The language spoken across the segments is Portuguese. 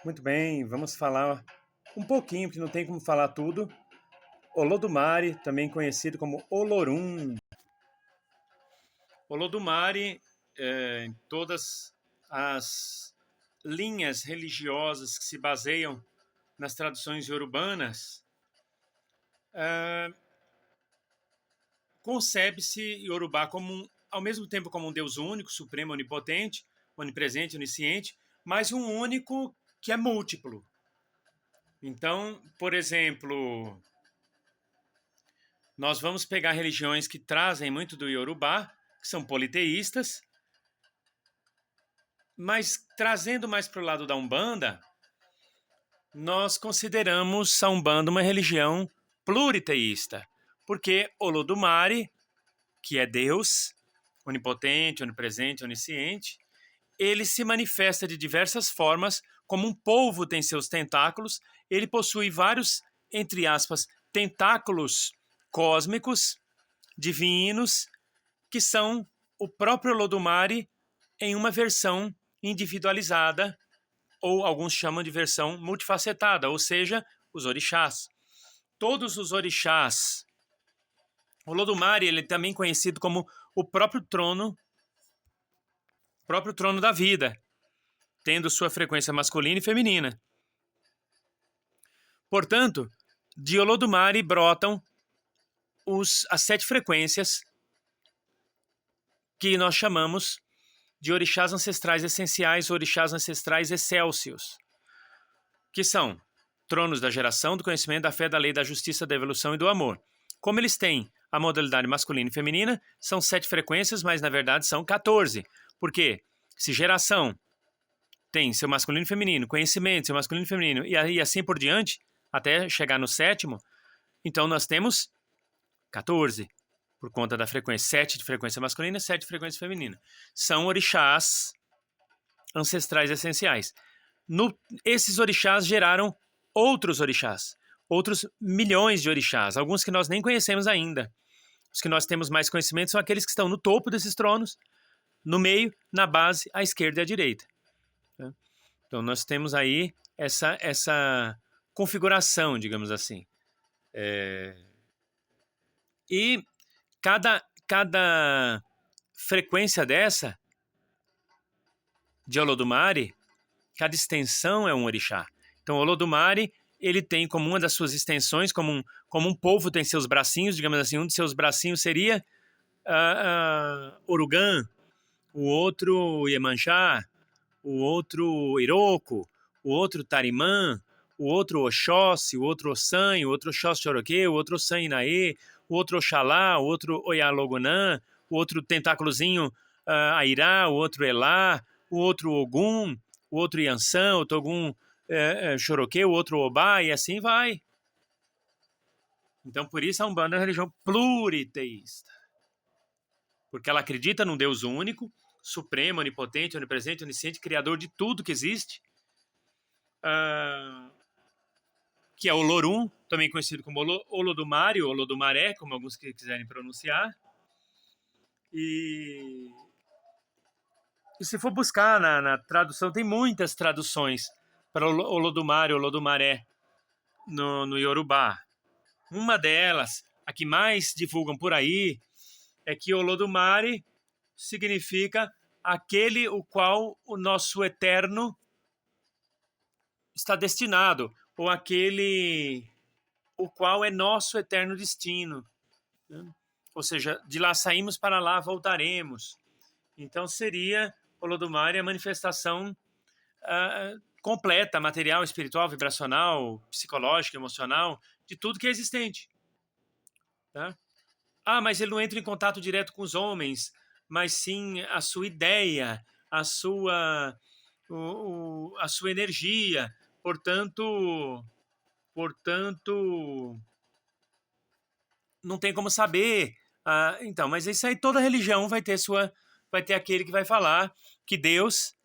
Muito bem, vamos falar um pouquinho, porque não tem como falar tudo. Olodumare, também conhecido como Olorum. Olodumare, em todas as linhas religiosas que se baseiam nas traduções iorubanas, concebe-se Yorubá como ao mesmo tempo como um Deus único, supremo, onipotente, onipresente, onisciente, mas um único que é múltiplo. Então, por exemplo, nós vamos pegar religiões que trazem muito do Yorubá, que são politeístas, mas trazendo mais para o lado da Umbanda, nós consideramos a Umbanda uma religião pluriteísta, porque Olodumare, que é Deus, onipotente, onipresente, onisciente, ele se manifesta de diversas formas, como um polvo tem seus tentáculos, ele possui vários, entre aspas, tentáculos cósmicos, divinos, que são o próprio Olodumare em uma versão individualizada, ou alguns chamam de versão multifacetada, ou seja, os orixás. Todos os orixás. O Olodumare, ele é também conhecido como o próprio trono da vida, tendo sua frequência masculina e feminina. Portanto, de Olodumare brotam as 7 frequências que nós chamamos de orixás ancestrais essenciais, orixás ancestrais excélsios, que são tronos da geração, do conhecimento, da fé, da lei, da justiça, da evolução e do amor. Como eles têm a modalidade masculina e feminina, são 7 frequências, mas na verdade são 14. Por quê? Se geração tem seu masculino e feminino, conhecimento, seu masculino e feminino, e assim por diante, até chegar no 7º, então nós temos 14, por conta da frequência, 7 de frequência masculina e 7 de frequência feminina. São orixás ancestrais essenciais. Esses orixás geraram outros orixás, outros milhões de orixás, alguns que nós nem conhecemos ainda. Os que nós temos mais conhecimento são aqueles que estão no topo desses tronos, no meio, na base, à esquerda e à direita. Então nós temos aí essa configuração, digamos assim. E cada frequência dessa, de Olodumare, cada extensão é um orixá. Então o Olodumare, ele tem como uma das suas extensões, como um polvo tem seus bracinhos, digamos assim, um de seus bracinhos seria Orugã, o outro Iemanjá, o outro Iroko, o outro Tarimã, o outro Oxóssi, o outro Ossan, o outro Oxóssi-Choroquê, o outro Ossan Inaê, o outro Oxalá, o outro Oyalogunã, o outro tentáculozinho Airá, o outro Elá, o outro Ogum, o outro Yansan, o outro Ogum Choroquê, o outro Obá, e assim vai. Então, por isso a Umbanda é uma religião pluriteísta. Porque ela acredita num Deus único, supremo, onipotente, onipresente, onisciente, criador de tudo que existe, que é o Olorum, também conhecido como Olodumare, ou Olodumaré, como alguns que quiserem pronunciar. E se for buscar na tradução, tem muitas traduções para Olodumare, Olodumaré no Yorubá. Uma delas, a que mais divulgam por aí, é que Olodumare significa aquele o qual o nosso eterno está destinado, ou aquele o qual é nosso eterno destino. Ou seja, de lá saímos, para lá voltaremos. Então seria Olodumare a manifestação completa, material, espiritual, vibracional, psicológica, emocional, de tudo que é existente. Tá? Mas ele não entra em contato direto com os homens, mas sim a sua ideia, a sua energia. Portanto, não tem como saber. Então, mas isso aí toda religião vai ter aquele que vai falar que Deus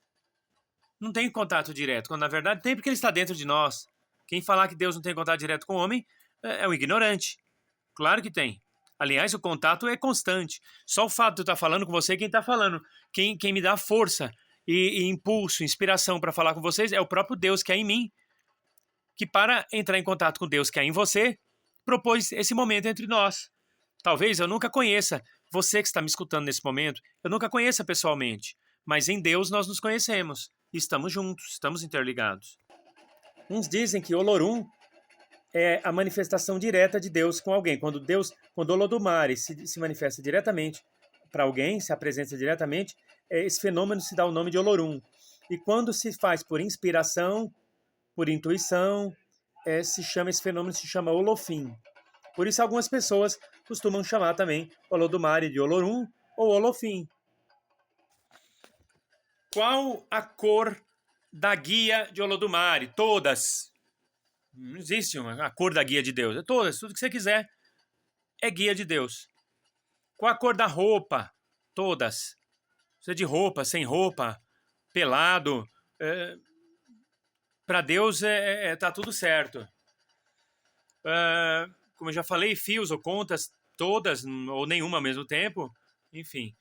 não tem contato direto, quando na verdade tem, porque ele está dentro de nós. Quem falar que Deus não tem contato direto com o homem é um ignorante. Claro que tem. Aliás, o contato é constante. Só o fato de eu estar falando com você, quem está falando, quem me dá força, e impulso, inspiração para falar com vocês é o próprio Deus que é em mim, que para entrar em contato com Deus que é em você, propôs esse momento entre nós. Talvez eu nunca conheça você que está me escutando nesse momento, eu nunca conheça pessoalmente, mas em Deus nós nos conhecemos, e estamos juntos, estamos interligados. Uns dizem que Olorum é a manifestação direta de Deus com alguém. Quando Olodumare se manifesta diretamente para alguém, se apresenta diretamente, esse fenômeno se dá o nome de Olorum. E quando se faz por inspiração, por intuição, esse fenômeno se chama Olofim. Por isso algumas pessoas costumam chamar também Olodumare de Olorum ou Olofim. Qual a cor da guia de Olodumare? Todas. Não existe a cor da guia de Deus. É todas, tudo que você quiser é guia de Deus. Qual a cor da roupa? Todas. Seja de roupa, sem roupa, pelado. Para Deus tá tudo certo. Como eu já falei, fios ou contas, todas ou nenhuma ao mesmo tempo. Enfim.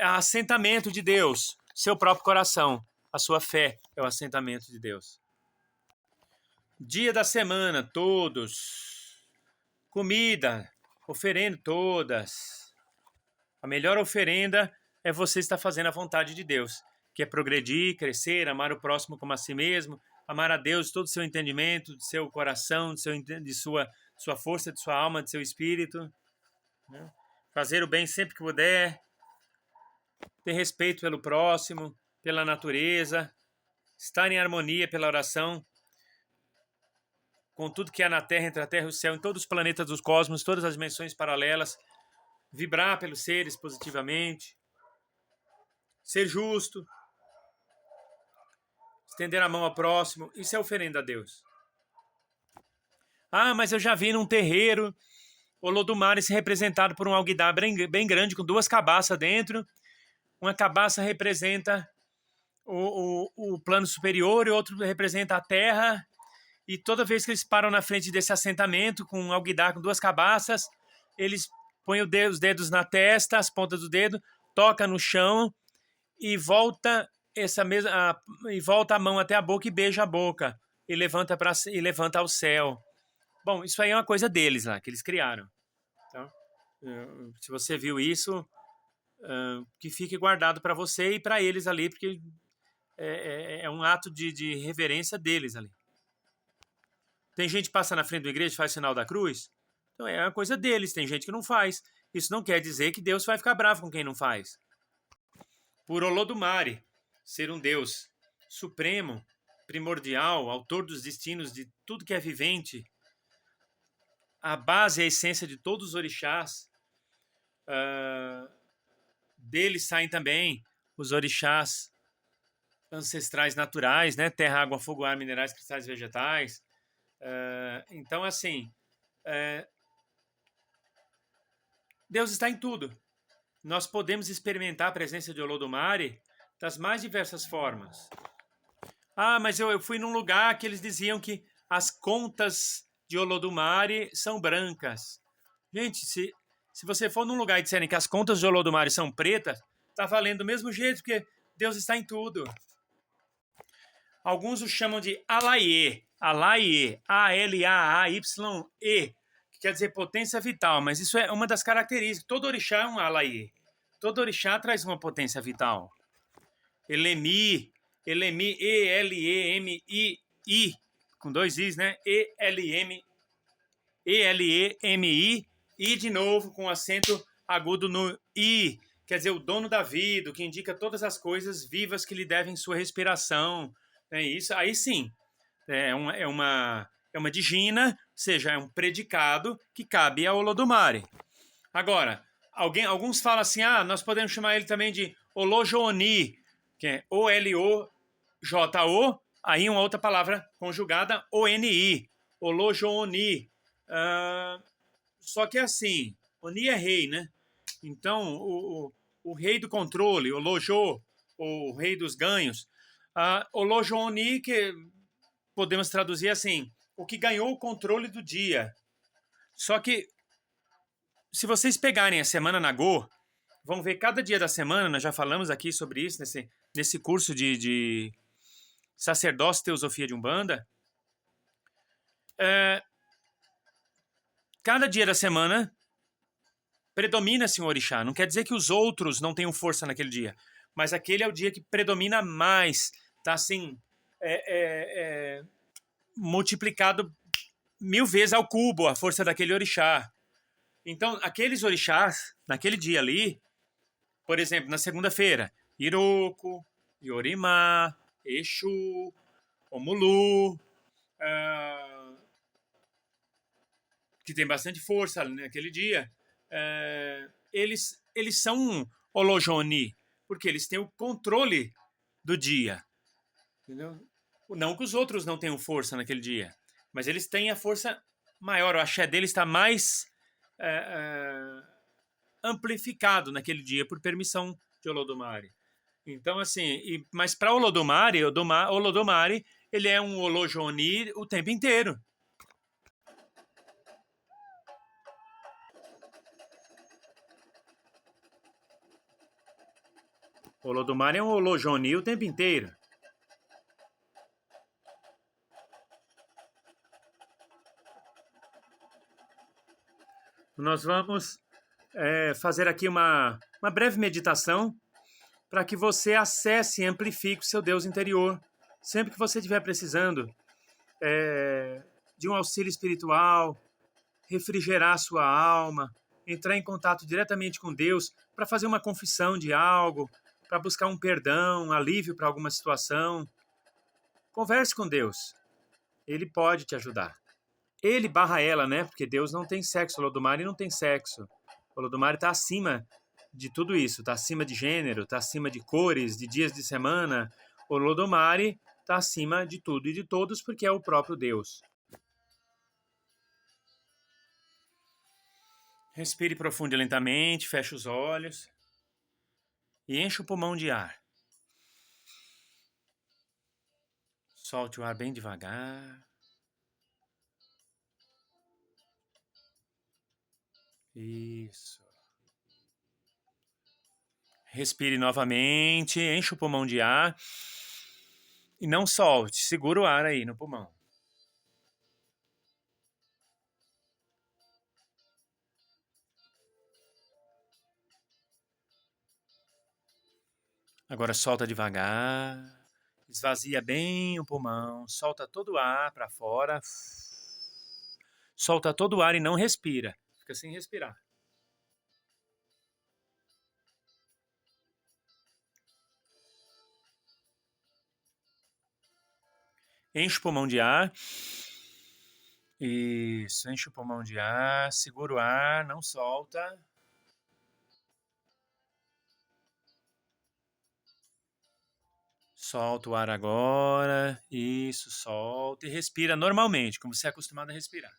Assentamento de Deus. Seu próprio coração. A sua fé é o assentamento de Deus. Dia da semana, todos. Comida, oferenda, todas. A melhor oferenda é você estar fazendo a vontade de Deus, que é progredir, crescer, amar o próximo como a si mesmo, amar a Deus de todo o seu entendimento, de seu coração, de sua força, de sua alma, de seu espírito. Né? Fazer o bem sempre que puder, ter respeito pelo próximo, pela natureza, estar em harmonia pela oração, com tudo que há na Terra, entre a Terra e o céu, em todos os planetas dos cosmos, todas as dimensões paralelas, vibrar pelos seres positivamente, ser justo, estender a mão ao próximo, isso é oferenda a Deus. Ah, mas eu já vi num terreiro Olodumare se representado por um alguidar bem grande, com 2 cabaças dentro. Uma cabaça representa o plano superior e outro representa a Terra. E toda vez que eles param na frente desse assentamento com um alguidar com 2 cabaças, eles põem os dedos na testa, as pontas do dedo, toca no chão e volta a mão até a boca e beija a boca e levanta ao céu. Bom, isso aí é uma coisa deles lá, que eles criaram. Então, se você viu isso, que fique guardado para você e para eles ali, porque é um ato de reverência deles ali. Tem gente que passa na frente da igreja e faz sinal da cruz. Então é uma coisa deles, tem gente que não faz. Isso não quer dizer que Deus vai ficar bravo com quem não faz. Por Olodumare ser um Deus supremo, primordial, autor dos destinos de tudo que é vivente, a base e a essência de todos os orixás, deles saem também os orixás ancestrais naturais, né? Terra, água, fogo, ar, minerais, cristais, vegetais. Então, assim, Deus está em tudo. Nós podemos experimentar a presença de Olodumare das mais diversas formas. Ah, mas eu fui num lugar que eles diziam que as contas de Olodumare são brancas. Gente, se você for num lugar e disserem que as contas de Olodumare são pretas, está valendo do mesmo jeito, porque Deus está em tudo. Alguns o chamam de Alaye, A-L-A-A-Y-E, que quer dizer potência vital, mas isso é uma das características. Todo orixá é um Alaye. Todo orixá traz uma potência vital. Elemi, E-L-E-M-I, com 2 Is, né? E-L-E-M-I, e de novo com acento agudo no I, quer dizer, o dono da vida, que indica todas as coisas vivas que lhe devem sua respiração. Isso, aí sim, é uma digina, ou seja, é um predicado que cabe a Olodumare. Agora, alguns falam assim, nós podemos chamar ele também de Olojooni, que é O-L-O-J-O, aí uma outra palavra conjugada, O-N-I, Olojooni. Só que é assim, Oni é rei, né? Então, o rei do controle, Olojo, o rei dos ganhos, Olojooni, que podemos traduzir assim, o que ganhou o controle do dia. Só que, se vocês pegarem a semana Nagô, vão ver cada dia da semana, nós já falamos aqui sobre isso nesse curso de sacerdócio e teosofia de Umbanda, cada dia da semana predomina-se um orixá. Não quer dizer que os outros não tenham força naquele dia, mas aquele é o dia que predomina mais, tá assim, multiplicado 1000 vezes ao cubo a força daquele orixá. Então, aqueles orixás, naquele dia ali, por exemplo, na segunda-feira, Iroko, Yorimá, Exu, Omulu, que tem bastante força naquele dia, eles são Olojoni, porque eles têm o controle do dia. Entendeu? Não que os outros não tenham força naquele dia, mas eles têm a força maior, o axé deles está mais amplificado naquele dia por permissão de Olodumare. Então, assim, mas para Olodumare, Olodumare, ele é um Olojoni o tempo inteiro. Olodumare é um Olojoni o tempo inteiro. Nós vamos fazer aqui uma breve meditação para que você acesse e amplifique o seu Deus interior. Sempre que você estiver precisando de um auxílio espiritual, refrigerar a sua alma, entrar em contato diretamente com Deus para fazer uma confissão de algo, para buscar um perdão, um alívio para alguma situação, converse com Deus. Ele pode te ajudar. Ele barra ela, né? Porque Deus não tem sexo, Olodumare não tem sexo. Olodumare está acima de tudo isso, está acima de gênero, está acima de cores, de dias de semana. Olodumare está acima de tudo e de todos porque é o próprio Deus. Respire profundo e lentamente, feche os olhos e enche o pulmão de ar. Solte o ar bem devagar. Isso. Respire novamente, enche o pulmão de ar e não solte, segura o ar aí no pulmão. Agora solta devagar, esvazia bem o pulmão, solta todo o ar para fora, solta todo o ar e não respira, fica sem respirar. Enche o pulmão de ar. Isso, enche o pulmão de ar, segura o ar, não solta. Solta o ar agora. Isso, solta e respira normalmente, como você é acostumado a respirar.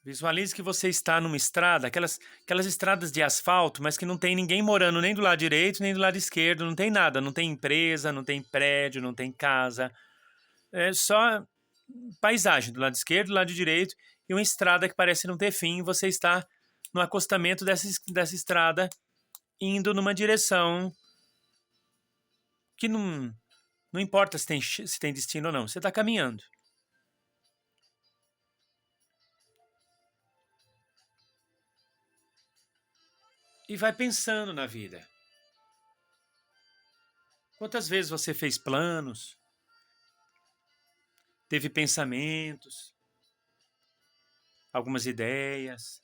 Visualize que você está numa estrada, aquelas estradas de asfalto, mas que não tem ninguém morando nem do lado direito, nem do lado esquerdo, não tem nada, não tem empresa, não tem prédio, não tem casa. É só paisagem do lado esquerdo, do lado direito, e uma estrada que parece não ter fim, e você está no acostamento dessa estrada, indo numa direção que não importa se tem destino ou não, você está caminhando. E vai pensando na vida. Quantas vezes você fez planos, teve pensamentos, algumas ideias.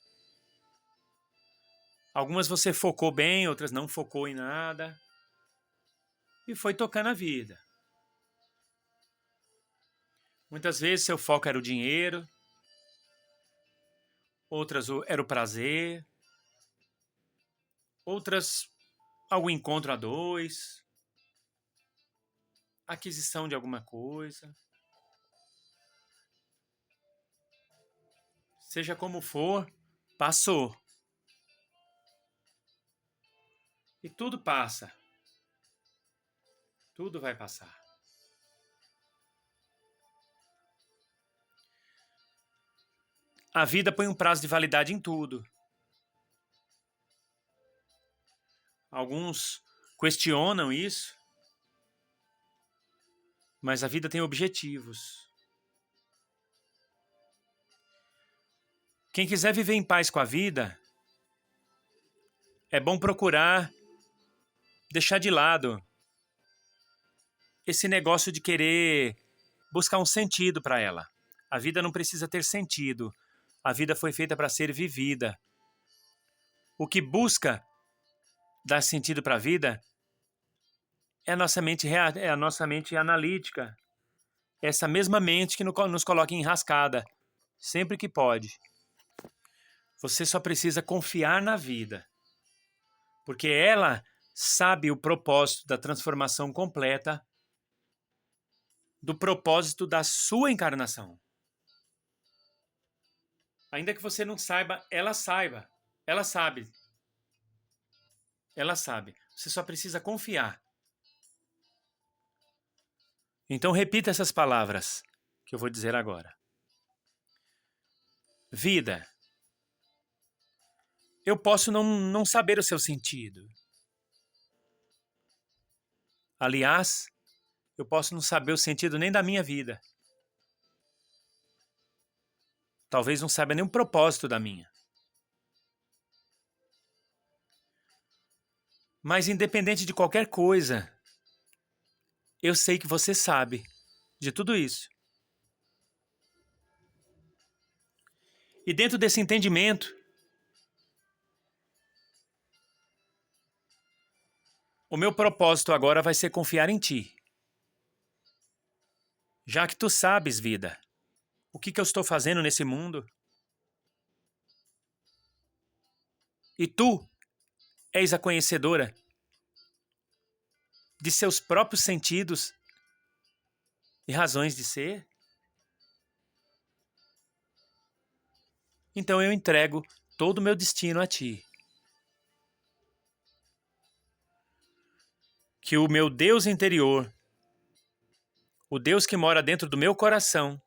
Algumas você focou bem, outras não focou em nada. E foi tocando a vida. Muitas vezes seu foco era o dinheiro, outras era o prazer, outras algum encontro a dois, aquisição de alguma coisa. Seja como for, passou. E tudo passa. Tudo vai passar. A vida põe um prazo de validade em tudo. Alguns questionam isso, mas a vida tem objetivos. Quem quiser viver em paz com a vida, é bom procurar deixar de lado esse negócio de querer buscar um sentido para ela. A vida não precisa ter sentido. A vida foi feita para ser vivida. O que busca dar sentido para a vida é a nossa mente analítica. Essa mesma mente que nos coloca em enrascada, sempre que pode. Você só precisa confiar na vida, porque ela sabe o propósito da transformação completa, do propósito da sua encarnação. Ainda que você não saiba, ela saiba. Ela sabe. Ela sabe. Você só precisa confiar. Então repita essas palavras que eu vou dizer agora. Vida. Eu posso não saber o seu sentido. Aliás, eu posso não saber o sentido nem da minha vida. Talvez não saiba nem o propósito da minha. Mas independente de qualquer coisa, eu sei que você sabe de tudo isso. E dentro desse entendimento, o meu propósito agora vai ser confiar em ti. Já que tu sabes, vida, o que eu estou fazendo nesse mundo, e tu és a conhecedora de seus próprios sentidos e razões de ser, então eu entrego todo o meu destino a ti. Que o meu Deus interior, o Deus que mora dentro do meu coração,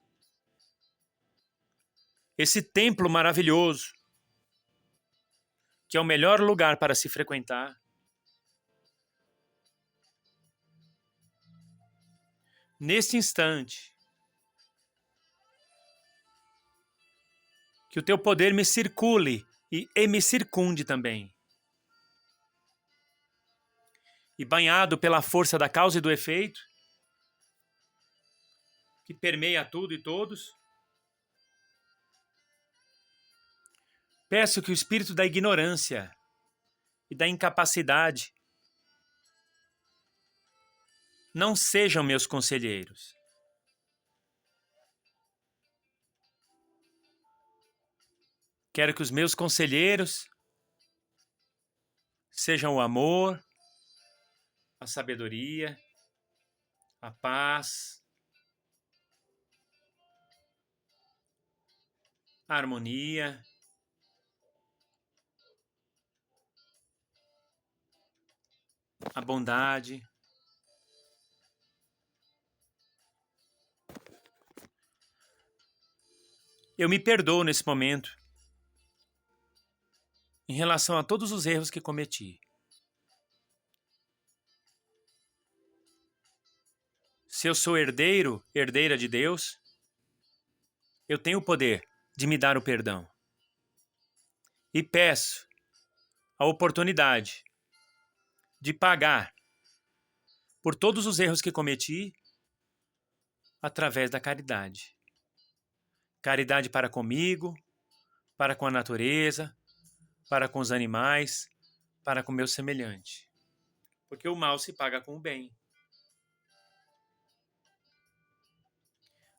esse templo maravilhoso, que é o melhor lugar para se frequentar, neste instante, que o teu poder me circule e me circunde também. E banhado pela força da causa e do efeito, que permeia tudo e todos, peço que o espírito da ignorância e da incapacidade não sejam meus conselheiros. Quero que os meus conselheiros sejam o amor, a sabedoria, a paz, a harmonia, a bondade. Eu me perdoo nesse momento em relação a todos os erros que cometi. Se eu sou herdeiro, herdeira de Deus, eu tenho o poder de me dar o perdão. E peço a oportunidade de pagar por todos os erros que cometi através da caridade. Caridade para comigo, para com a natureza, para com os animais, para com o meu semelhante. Porque o mal se paga com o bem.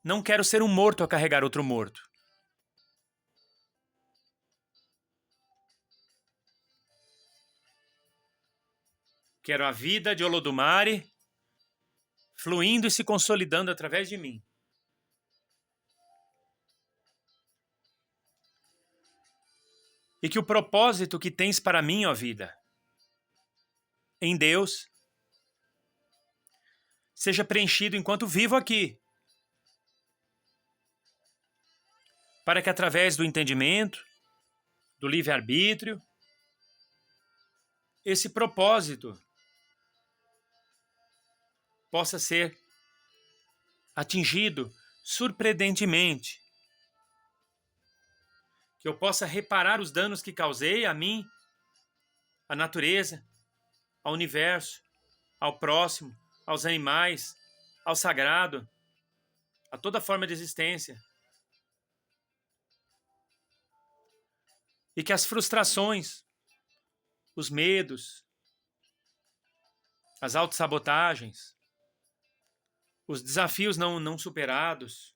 Não quero ser um morto a carregar outro morto. Quero a vida de Olodumare fluindo e se consolidando através de mim. E que o propósito que tens para mim, ó vida, em Deus, seja preenchido enquanto vivo aqui. para que através do entendimento, do livre-arbítrio, esse propósito possa ser atingido surpreendentemente, que eu possa reparar os danos que causei a mim, à natureza, ao universo, ao próximo, aos animais, ao sagrado, a toda forma de existência. E que as frustrações, os medos, as autossabotagens, os desafios não superados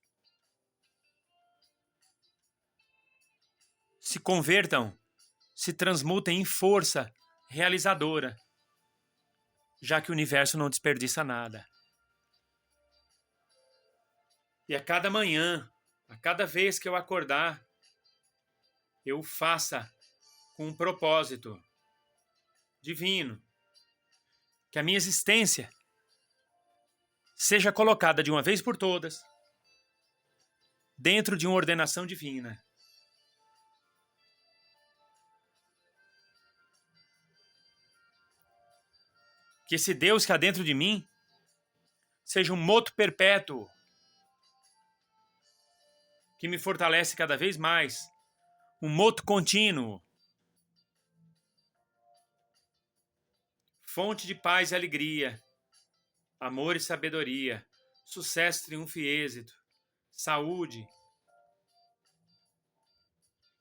se convertam, se transmutem em força realizadora, já que o universo não desperdiça nada. E a cada manhã, a cada vez que eu acordar, eu faça com um propósito divino, que a minha existência seja colocada de uma vez por todas dentro de uma ordenação divina. Que esse Deus que há dentro de mim seja um moto perpétuo que me fortalece cada vez mais, um moto contínuo, fonte de paz e alegria, amor e sabedoria, sucesso, triunfo e êxito, saúde,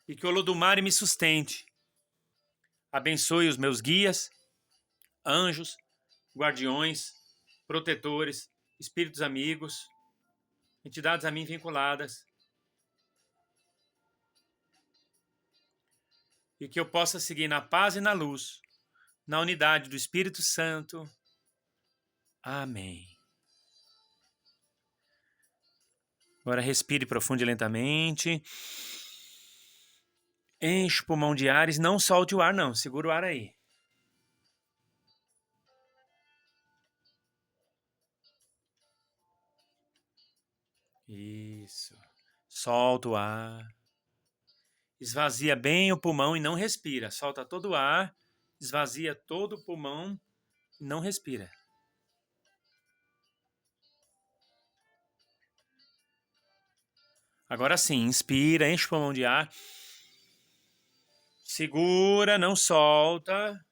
e que o Olodumare me sustente, abençoe os meus guias, anjos, guardiões, protetores, espíritos amigos, entidades a mim vinculadas, e que eu possa seguir na paz e na luz, na unidade do Espírito Santo. Amém. Agora respire profundo e lentamente. Enche o pulmão de ar e não solte o ar não, segura o ar aí. Isso. Solta o ar. Esvazia bem o pulmão e não respira. Solta todo o ar, esvazia todo o pulmão e não respira. Agora sim, inspira, enche o pulmão de ar. Segura, não solta.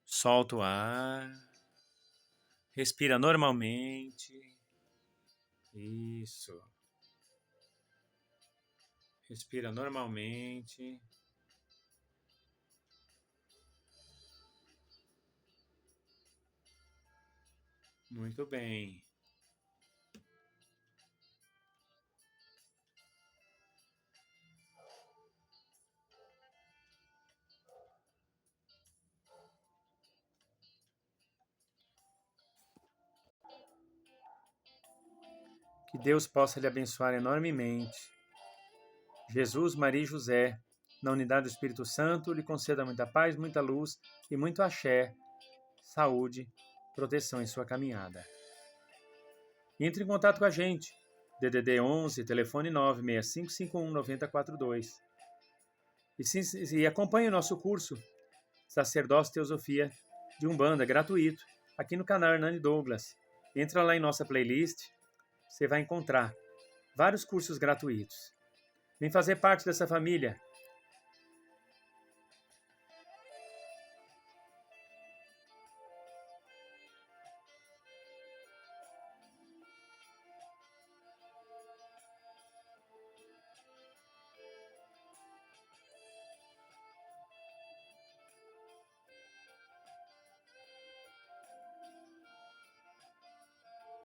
Solta o ar. Respira normalmente. Isso. Respira normalmente. Muito bem. Que Deus possa lhe abençoar enormemente. Jesus, Maria e José, na unidade do Espírito Santo, lhe conceda muita paz, muita luz e muito axé, saúde, proteção em sua caminhada. Entre em contato com a gente. DDD 11, telefone 965519042. E acompanhe o nosso curso Sacerdócio e Teosofia de Umbanda, gratuito, aqui no canal Hernani Douglas. Entra lá em nossa playlist, você vai encontrar vários cursos gratuitos. Vem fazer parte dessa família.